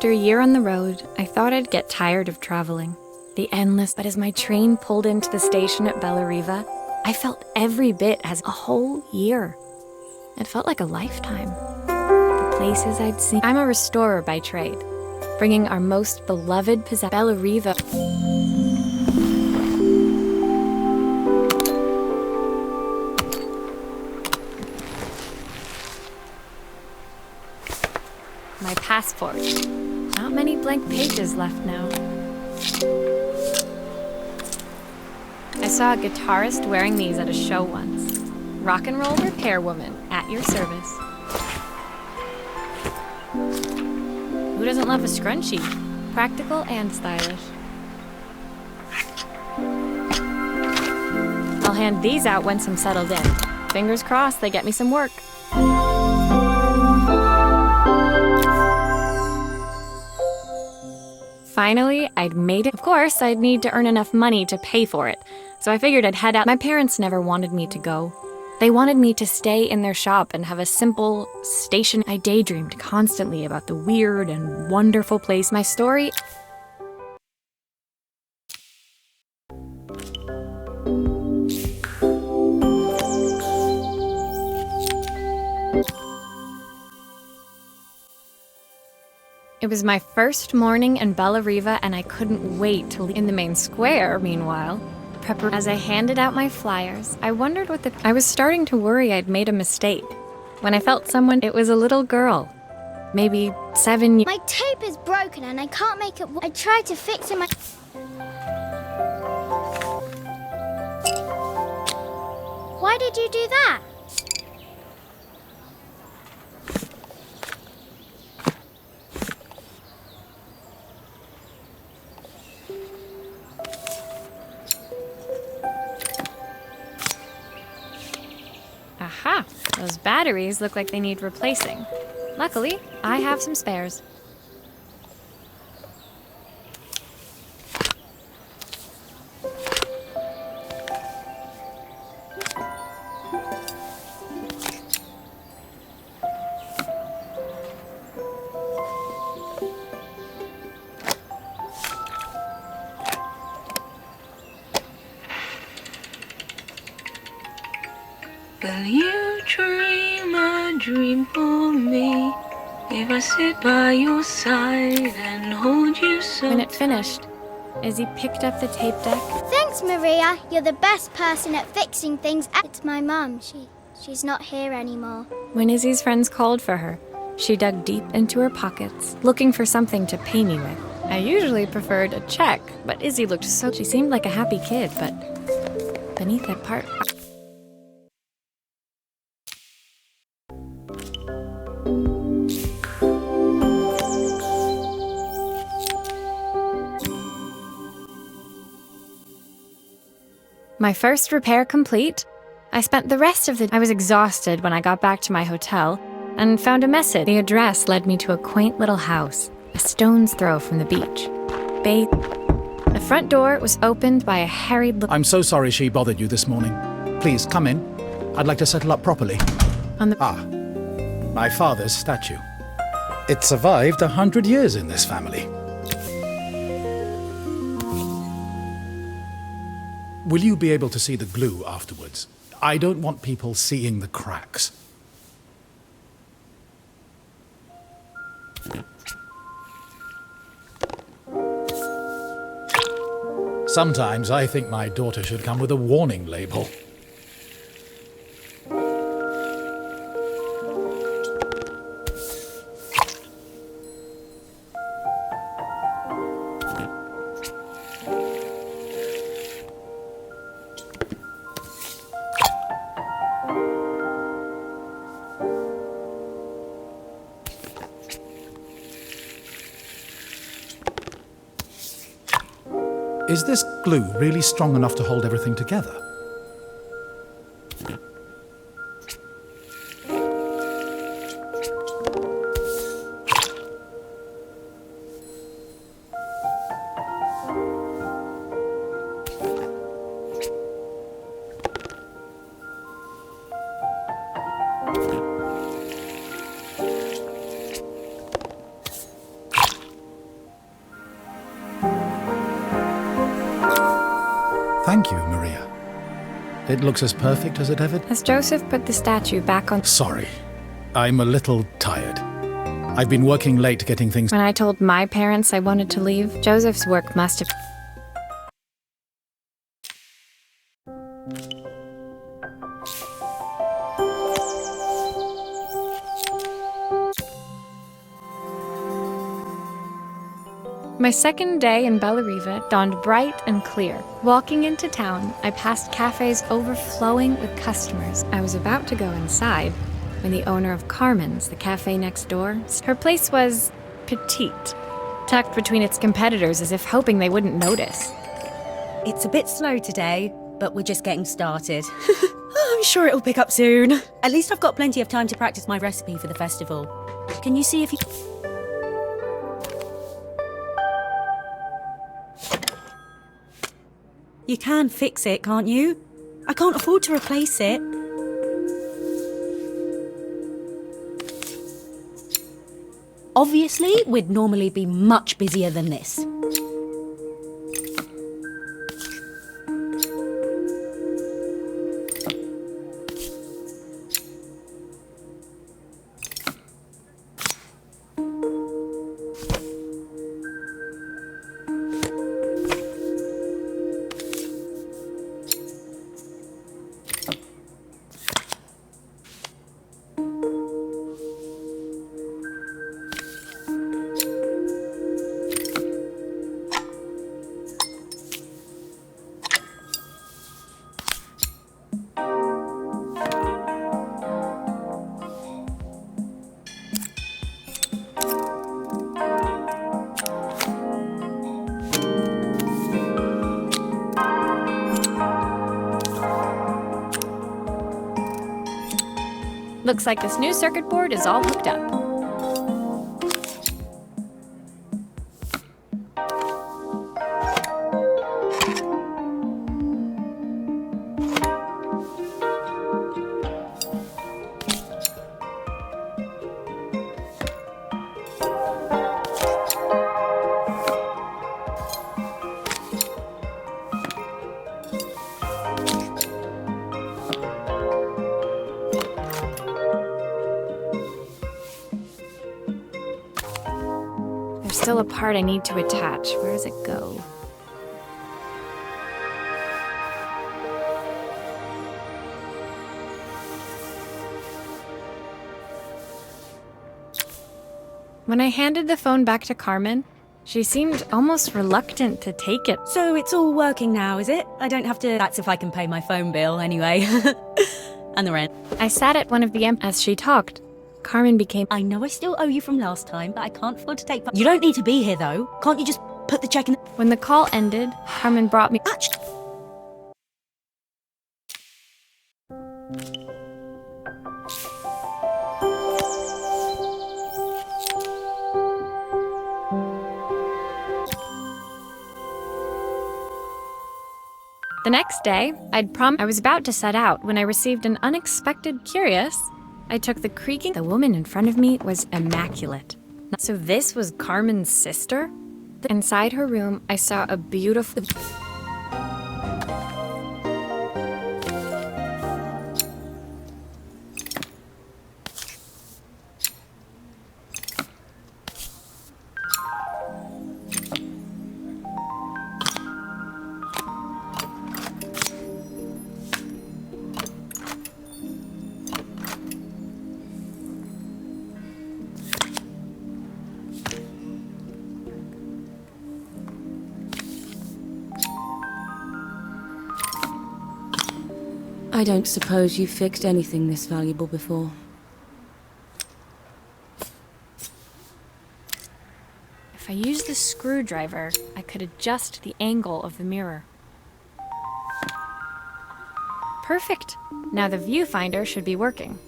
After a year on the road, I thought I'd get tired of traveling. But as my train pulled into the station at Bellariva, I felt every bit as a whole year. It felt like a lifetime. The places I'd seen. I'm a restorer by trade, bringing our most beloved possession, Bellariva. My passport. Not many blank pages left now. I saw a guitarist wearing these at a show once. Rock and roll repair woman, at your service. Who doesn't love a scrunchie? Practical and stylish. I'll hand these out once I'm settled in. Fingers crossed they get me some work. Finally, I'd made it. Of course, I'd need to earn enough money to pay for it, so I figured I'd head out. My parents never wanted me to go. They wanted me to stay in their shop and have a simple station. I daydreamed constantly about the weird and wonderful place. My story. It was my first morning in Bellariva, and I couldn't wait to leave. In the main square, meanwhile, as I handed out my flyers, I wondered what I was starting to worry I'd made a mistake. When I felt someone, it was a little girl. Maybe 7 years. My tape is broken and I can't make it. I tried to fix it. Why did you do that? Aha! Those batteries look like they need replacing. Luckily, I have some spares. Will you dream a dream for me if I sit by your side and hold you so? When it finished, Izzy picked up the tape deck. Thanks, Maria. You're the best person at fixing things. It's my mum. She's not here anymore. When Izzy's friends called for her, she dug deep into her pockets, looking for something to pay me with. I usually preferred a check, but Izzy looked so... She seemed like a happy kid, but beneath that part... My first repair complete, I spent the rest of the... I was exhausted when I got back to my hotel and found a message. The address led me to a quaint little house, a stone's throw from the beach. The front door was opened by a harried look... I'm so sorry she bothered you this morning. Please, come in. I'd like to settle up properly. My father's statue. It survived 100 years in this family. Will you be able to see the glue afterwards? I don't want people seeing the cracks. Sometimes I think my daughter should come with a warning label. Is this glue really strong enough to hold everything together? Thank you, Maria. It looks as perfect as it ever... As Joseph put the statue back on... Sorry. I'm a little tired. I've been working late getting things... When I told my parents I wanted to leave, Joseph's work must have... My second day in Bellariva dawned bright and clear. Walking into town, I passed cafes overflowing with customers. I was about to go inside when the owner of Carmen's, the cafe next door, her place was petite, tucked between its competitors as if hoping they wouldn't notice. It's a bit slow today, but we're just getting started. I'm sure it'll pick up soon. At least I've got plenty of time to practice my recipe for the festival. Can you see if you... You can fix it, can't you? I can't afford to replace it. Obviously, we'd normally be much busier than this. Looks like this new circuit board is all hooked up. There's still a part I need to attach. Where does it go? When I handed the phone back to Carmen, she seemed almost reluctant to take it. So it's all working now, is it? I don't have to... That's if I can pay my phone bill, anyway. And the rent. I sat at one of the as she talked. Carmen became... I know I still owe you from last time, but I can't afford to take... You don't need to be here, though. Can't you just put the check in... When the call ended, Carmen brought me... The next day, I was about to set out when I received an unexpected curious. I took the creaking. The woman in front of me was immaculate. So this was Carmen's sister? Inside her room, I saw a beautiful... I don't suppose you've fixed anything this valuable before. If I used the screwdriver, I could adjust the angle of the mirror. Perfect! Now the viewfinder should be working.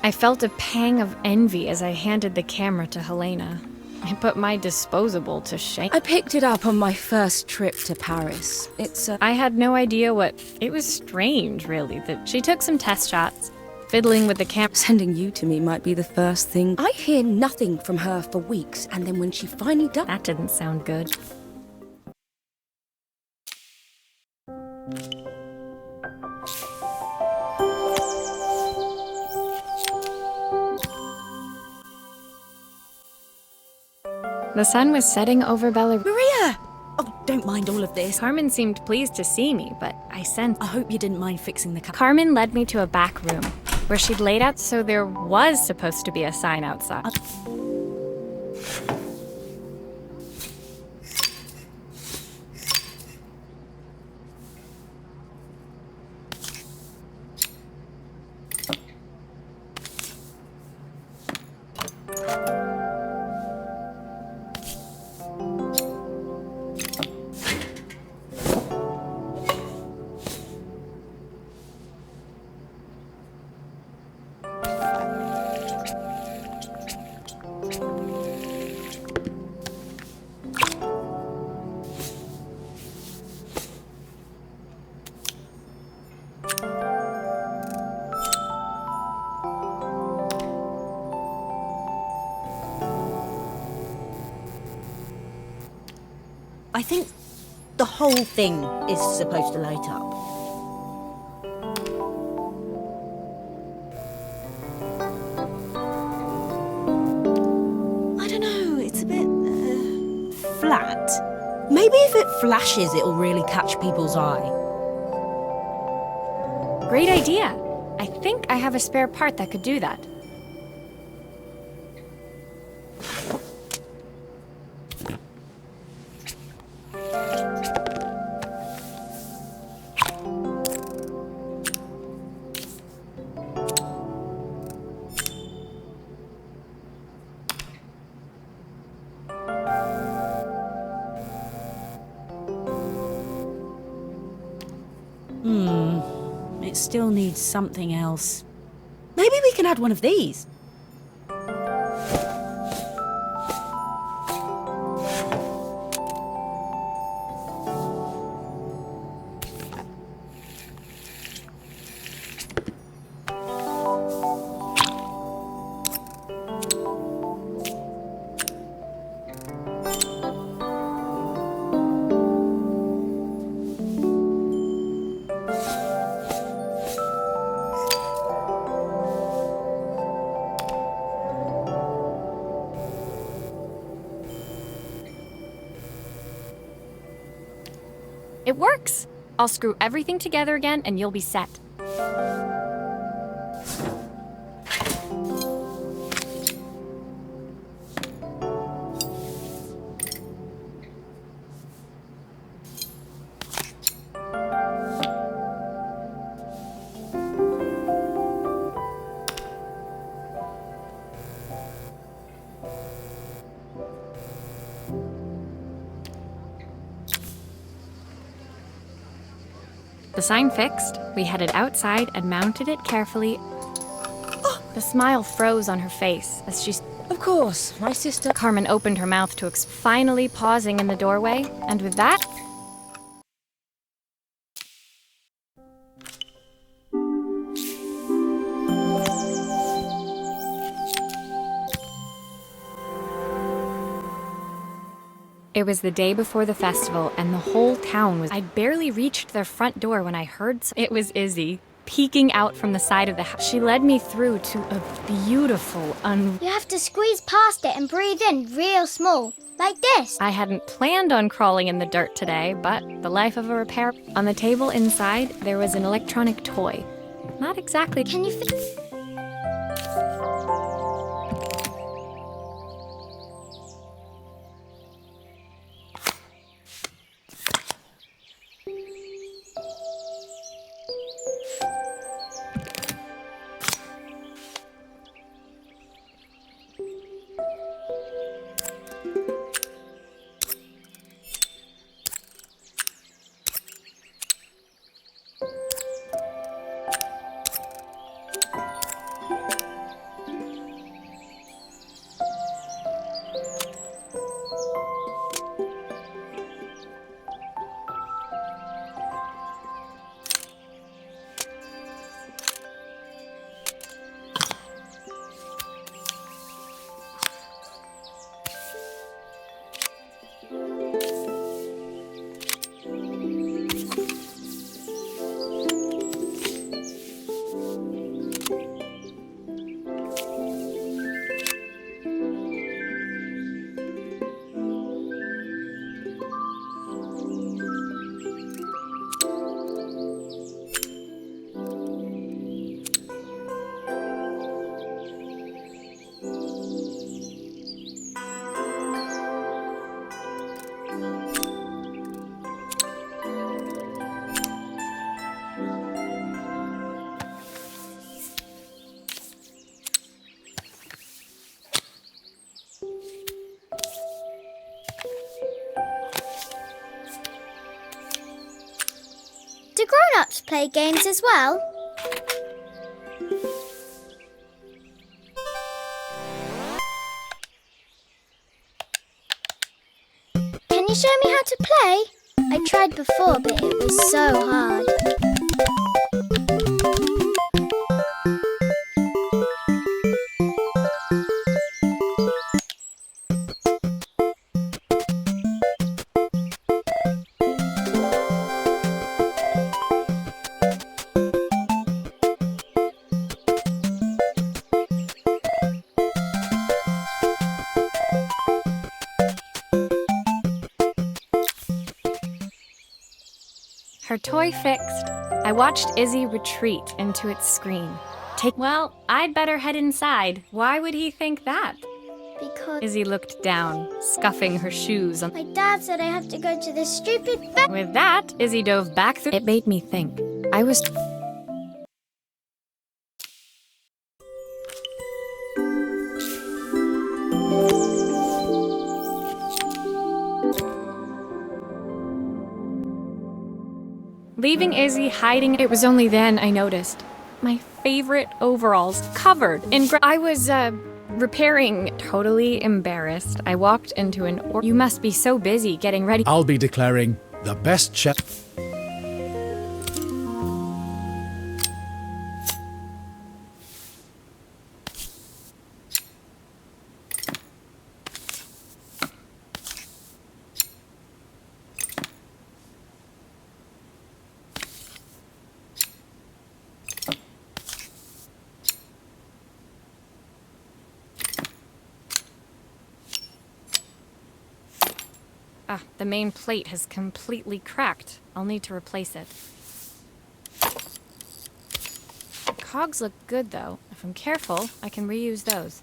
I felt a pang of envy as I handed the camera to Helena. I put my disposable to shame. I picked it up on my first trip to Paris. I had no idea what... It was strange, really, that she took some test shots, fiddling with the camera. Sending you to me might be the first thing. I hear nothing from her for weeks, and then when she finally does... That didn't sound good. The sun was setting over Bella. Maria! Oh, don't mind all of this. Carmen seemed pleased to see me, but I sensed... I hope you didn't mind fixing the Carmen led me to a back room, where she'd laid out so there was supposed to be a sign outside. I think the whole thing is supposed to light up. I don't know, it's a bit flat. Maybe if it flashes, it'll really catch people's eye. Great idea! I think I have a spare part that could do that. It still needs something else. Maybe we can add one of these. It works! I'll screw everything together again and you'll be set. The sign fixed, we headed outside and mounted it carefully. The smile froze on her face as she... Of course, my sister... Carmen opened her mouth to finally pausing in the doorway, and with that... It was the day before the festival, and the whole town was... I'd barely reached their front door when I heard... It was Izzy, peeking out from the side of the house. She led me through to a beautiful, You have to squeeze past it and breathe in real small, like this. I hadn't planned on crawling in the dirt today, but the life of a repair... On the table inside, there was an electronic toy. Not exactly... Can you fit... grown-ups play games as well? Can you show me how to play? I tried before, but it was so hard. Her toy fixed, I watched Izzy retreat into its screen. Well, I'd better head inside. Why would he think that? Because Izzy looked down, scuffing her shoes. my dad said I have to go to this stupid With that, Izzy dove back through. It made me think. I was. Leaving Izzy hiding, it was only then I noticed my favorite overalls covered in I was, repairing. Totally embarrassed, I walked into an You must be so busy getting ready. I'll be declaring the best chef. The main plate has completely cracked. I'll need to replace it. Cogs look good, though. If I'm careful, I can reuse those.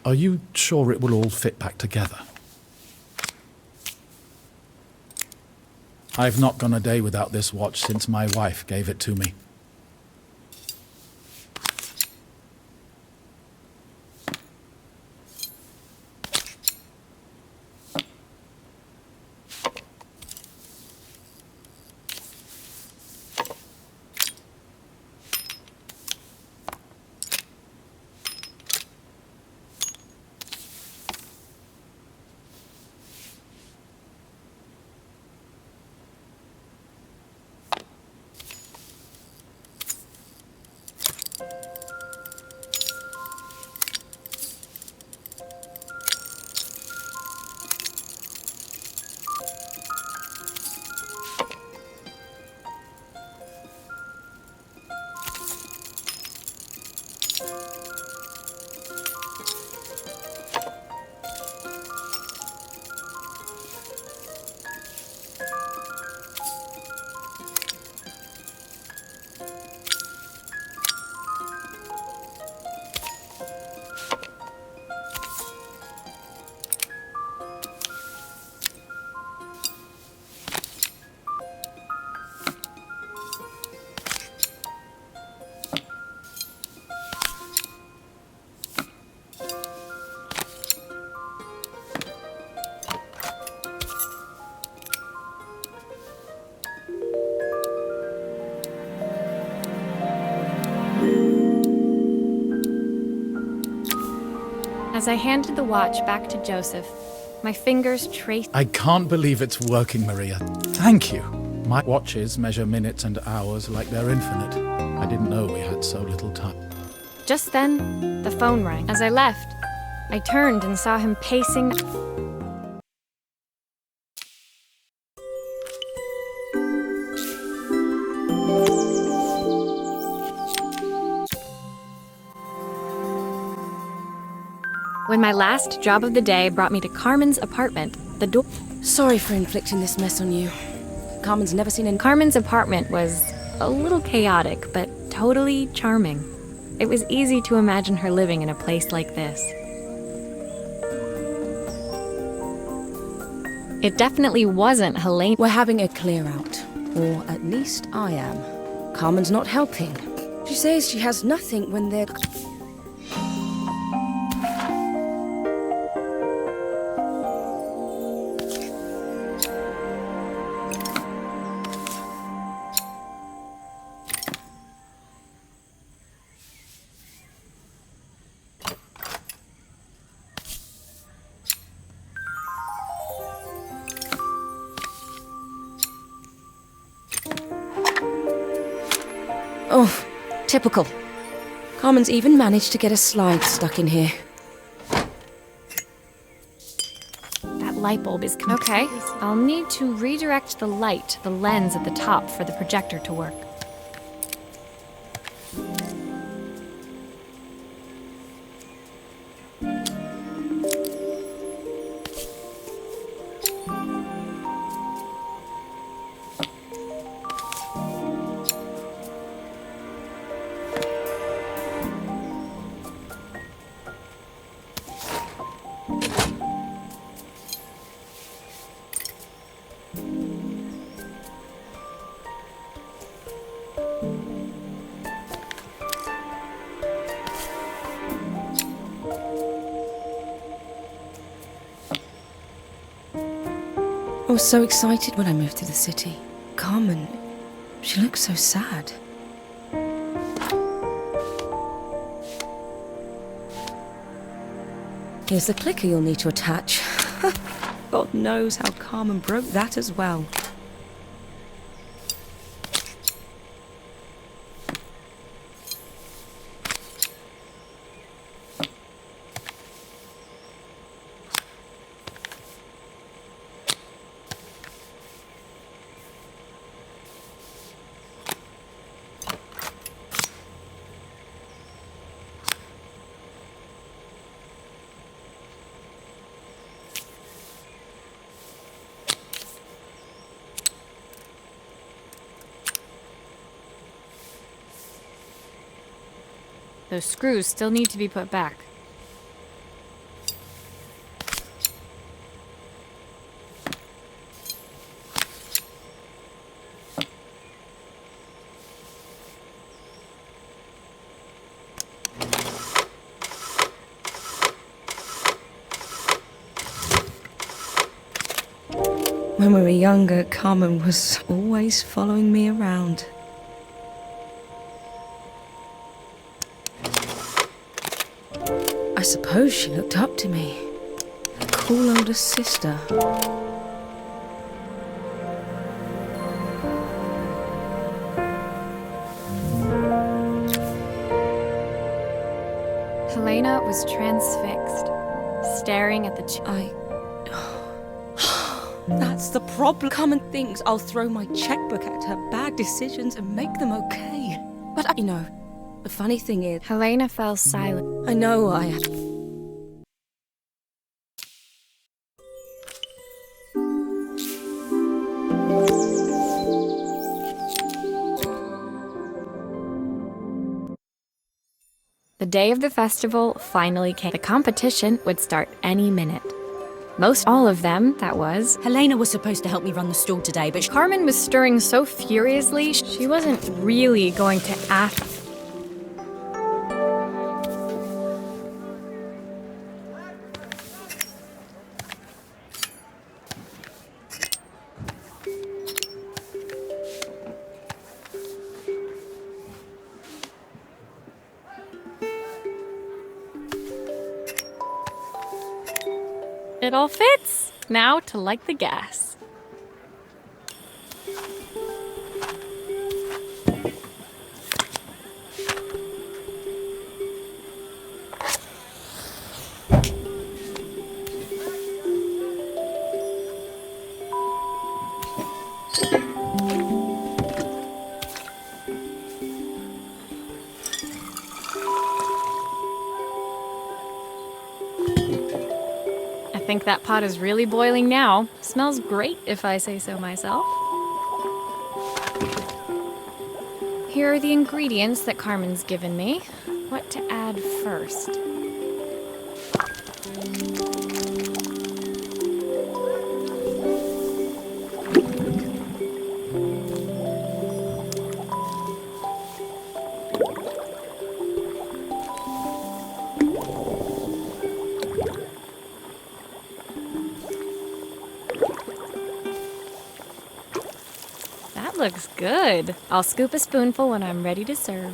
Are you sure it will all fit back together? I've not gone a day without this watch since my wife gave it to me. As I handed the watch back to Joseph, my fingers traced. I can't believe it's working, Maria. Thank you. My watches measure minutes and hours like they're infinite. I didn't know we had so little time. Just then, the phone rang. As I left, I turned and saw him pacing. When my last job of the day brought me to Carmen's apartment, the door. Sorry for inflicting this mess on you. Carmen's never seen Carmen's apartment was a little chaotic, but totally charming. It was easy to imagine her living in a place like this. It definitely wasn't Helene. We're having a clear out. Or at least I am. Carmen's not helping. She says she has nothing when they're... Typical. Carmen's even managed to get a slide stuck in here. That light bulb is okay. I'll need to redirect the light to the lens at the top for the projector to work. I was so excited when I moved to the city. Carmen, she looked so sad. Here's the clicker you'll need to attach. God knows how Carmen broke that as well. Those screws still need to be put back. When we were younger, Carmen was always following me around. I suppose she looked up to me. A cool older sister. Helena was transfixed, staring at the That's the problem. Common things. I'll throw my checkbook at her bad decisions and make them okay. But, you know, the funny thing is... Helena fell silent. I know I... The day of the festival finally came. The competition would start any minute. Most all of them, that was. Helena was supposed to help me run the stall today, but Carmen was stirring so furiously, she wasn't really going to ask. It all fits. Now to light the gas. I think that pot is really boiling now. Smells great, if I say so myself. Here are the ingredients that Carmen's given me. What to add first? That looks good. I'll scoop a spoonful when I'm ready to serve.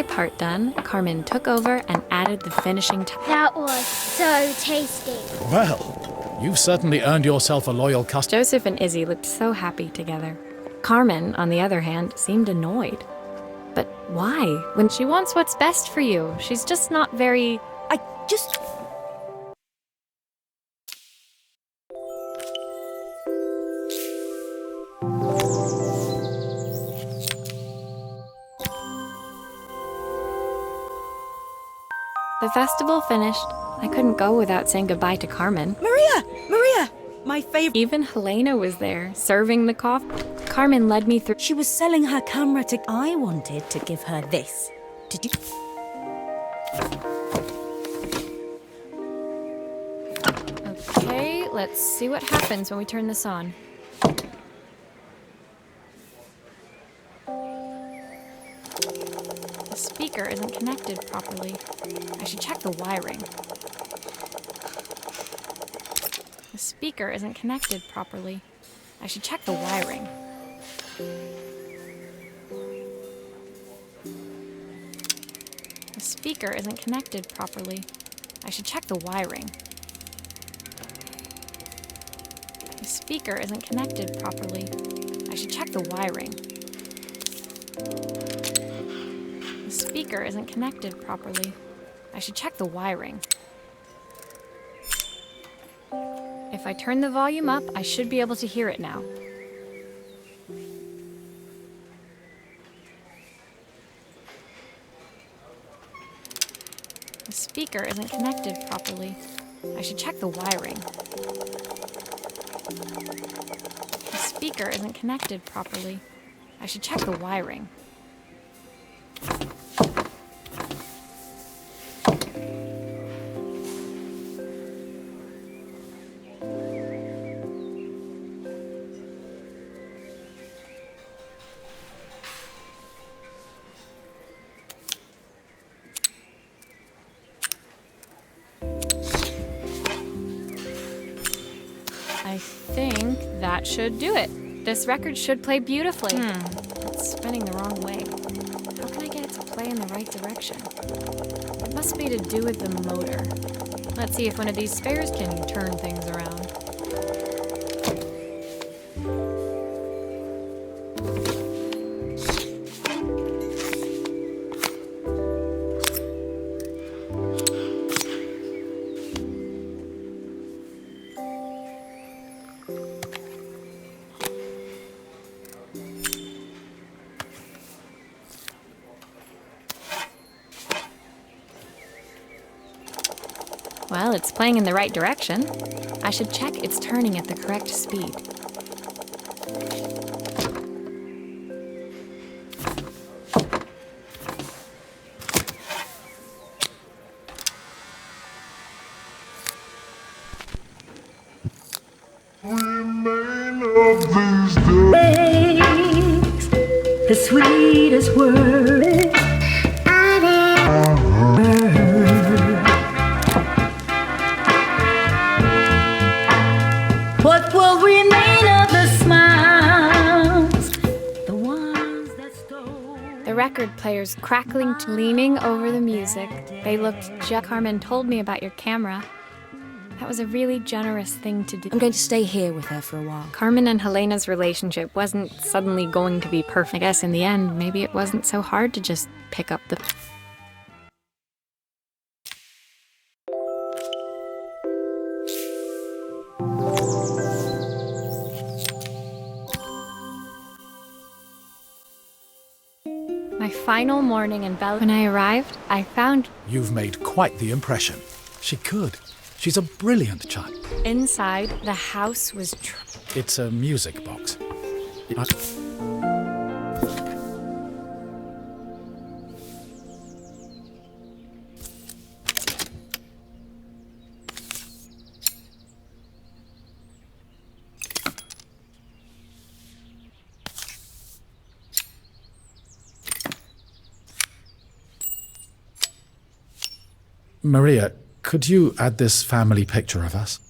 part done, Carmen took over and added the finishing touch. That was so tasty. Well, you've certainly earned yourself a loyal customer. Joseph and Izzy looked so happy together. Carmen, on the other hand, seemed annoyed. But why? When she wants what's best for you, she's just not very... I just... The festival finished. I couldn't go without saying goodbye to Carmen. Maria! My favorite... Even Helena was there, serving the coffee. Carmen led me through... She was selling her camera to... I wanted to give her this. Did you... Okay, let's see what happens when we turn this on. The speaker isn't connected properly. I should check the wiring. The speaker isn't connected properly. I should check the wiring. The speaker isn't connected properly. I should check the wiring. The speaker isn't connected properly. I should check the wiring. The speaker isn't connected properly. I should check the wiring. If I turn the volume up, I should be able to hear it now. The speaker isn't connected properly. I should check the wiring. The speaker isn't connected properly. I should check the wiring. I think that should do it. This record should play beautifully. It's spinning the wrong way. How can I get it to play in the right direction? It must be to do with the motor. Let's see if one of these spares can turn things around. Well, it's playing in the right direction. I should check it's turning at the correct speed. The sweetest word I've ever heard. What will remain of the smiles, the ones that stole? The record player's crackling, leaning over the music. They looked just... Carmen told me about your camera. That was a really generous thing to do. I'm going to stay here with her for a while. Carmen and Helena's relationship wasn't suddenly going to be perfect. I guess in the end, maybe it wasn't so hard to just pick up the... My final morning in Bel... When I arrived, I found... You've made quite the impression. She could. She's a brilliant child. Inside, the house was... It's a music box. Maria, could you add this family picture of us?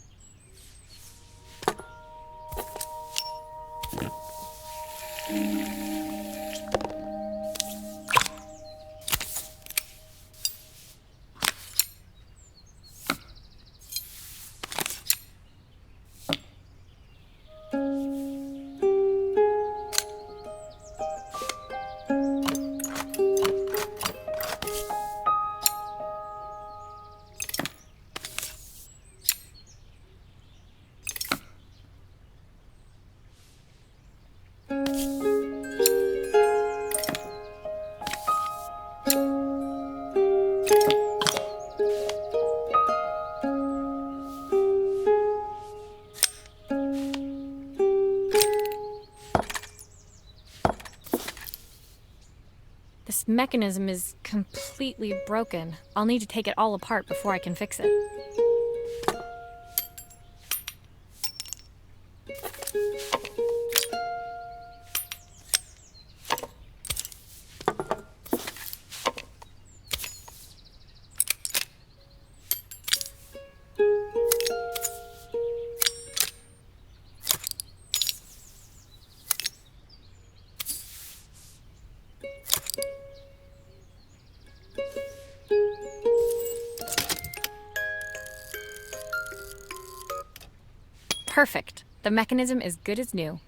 This mechanism is completely broken. I'll need to take it all apart before I can fix it. Perfect. The mechanism is good as new.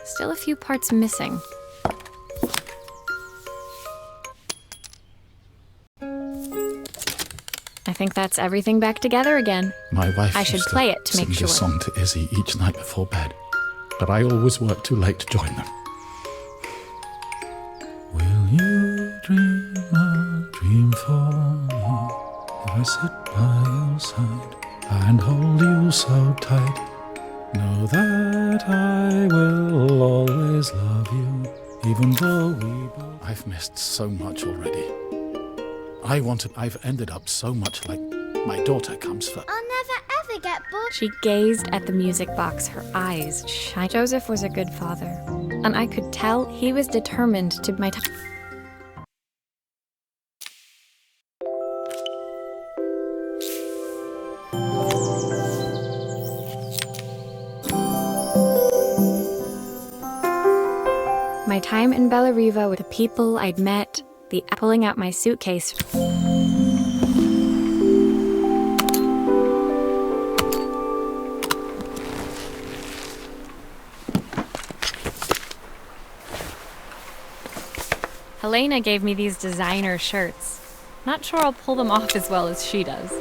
Still a few parts missing. I think that's everything back together again. My wife I should used play it to make sing sure. this song to Izzy each night before bed, but I always work too late to join them. Will you dream a dream for me if I sit by your side and hold you so tight? Know that I will always love you, even though we both... I've missed so much already. I've ended up so much like my daughter comes first. I'll never ever get bored. She gazed at the music box, her eyes shine. Joseph was a good father, and I could tell he was determined to my My time in Bellariva with the people I'd met, the pulling out my suitcase. Helena gave me these designer shirts. Not sure I'll pull them off as well as she does.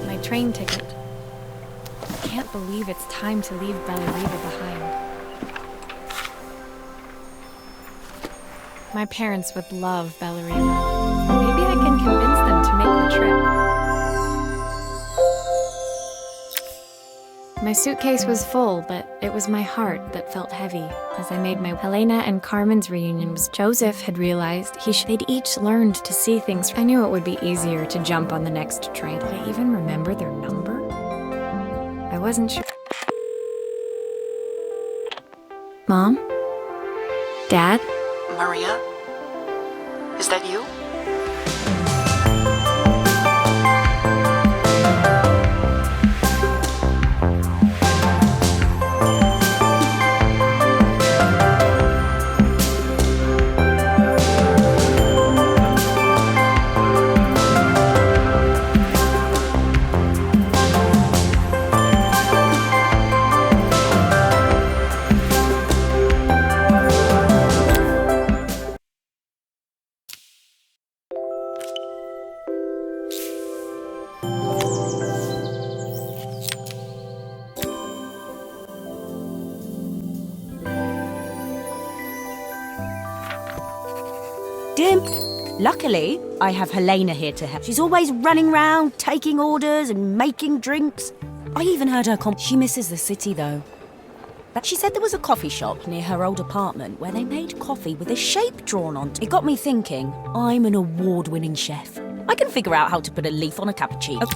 My train ticket. I can't believe it's time to leave Bellariva behind. My parents would love Bellariva. Maybe I can convince them to make the trip. My suitcase was full, but it was my heart that felt heavy as I made my... Helena and Carmen's reunion was... Joseph had realized they'd each learned to see things. I knew it would be easier to jump on the next train. Did I even remember their number? I wasn't sure. Mom? Dad? Maria? Is that you? Dim. Luckily, I have Helena here to help. She's always running round, taking orders and making drinks. I even heard her She misses the city, though. But she said there was a coffee shop near her old apartment where they made coffee with a shape drawn on it. It got me thinking, I'm an award-winning chef. I can figure out how to put a leaf on a cappuccino.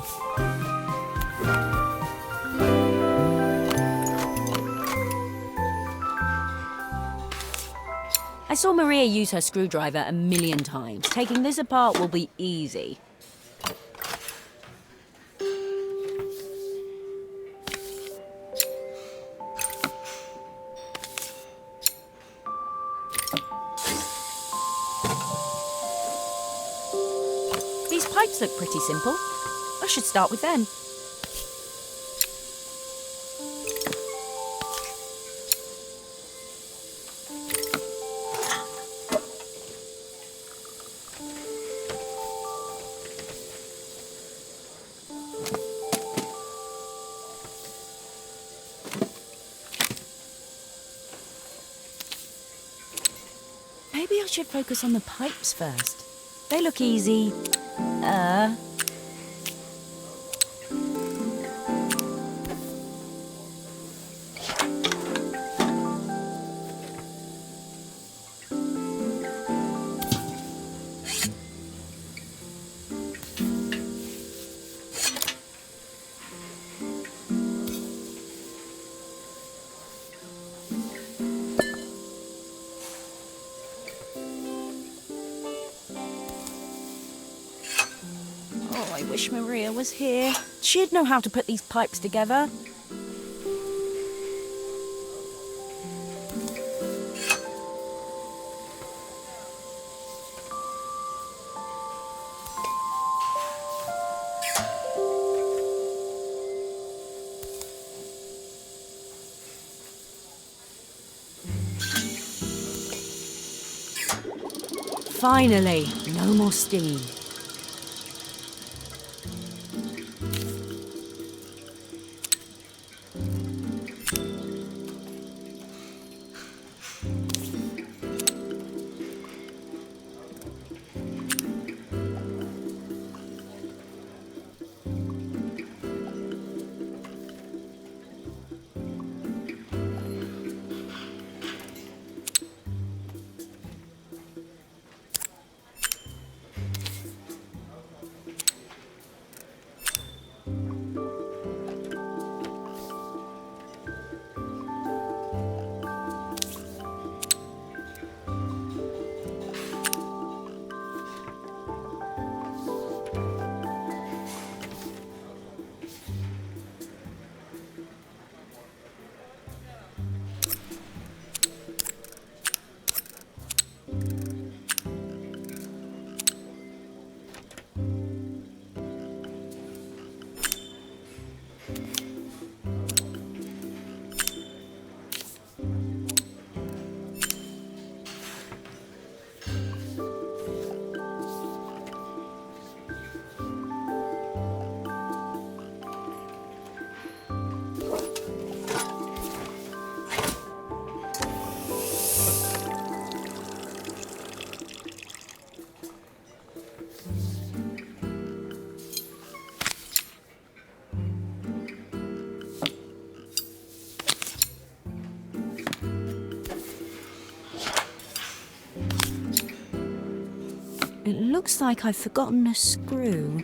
I saw Maria use her screwdriver a million times. Taking this apart will be easy. These pipes look pretty simple. I should start with them. Maybe I should focus on the pipes first. They look easy. Oh, I wish Maria was here. She'd know how to put these pipes together. Finally, no more steam. It looks like I've forgotten a screw.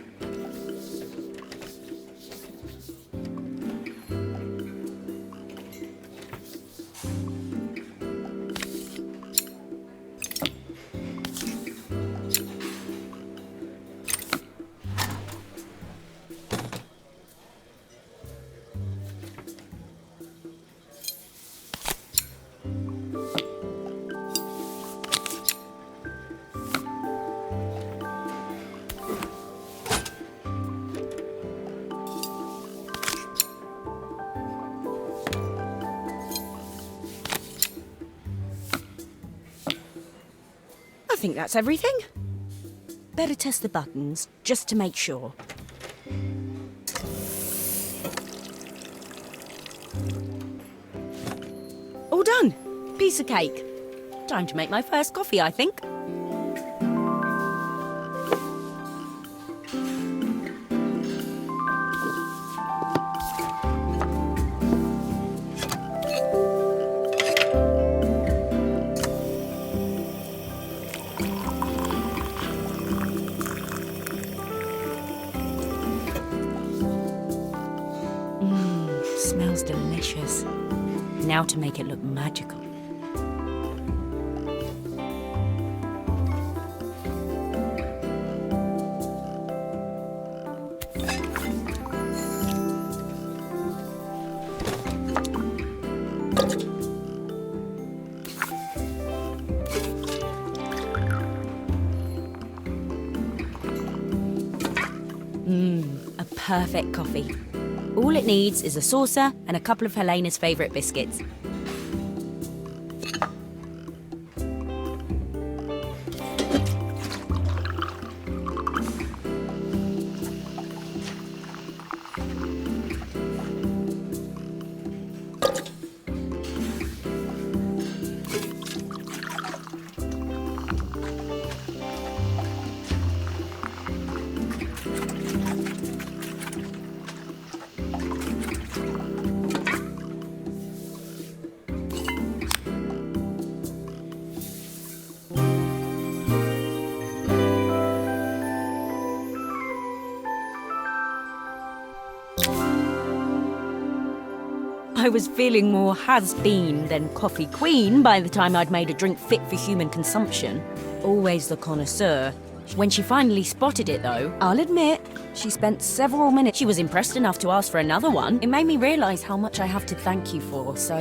I think that's everything. Better test the buttons, just to make sure. All done. Piece of cake. Time to make my first coffee, I think. Smells delicious. Now to make it look magical. perfect coffee. All it needs is a saucer and a couple of Helena's favourite biscuits. I was feeling more has-been than coffee queen by the time I'd made a drink fit for human consumption. Always the connoisseur. When she finally spotted it, though, I'll admit, she spent several minutes. She was impressed enough to ask for another one. It made me realise how much I have to thank you for, so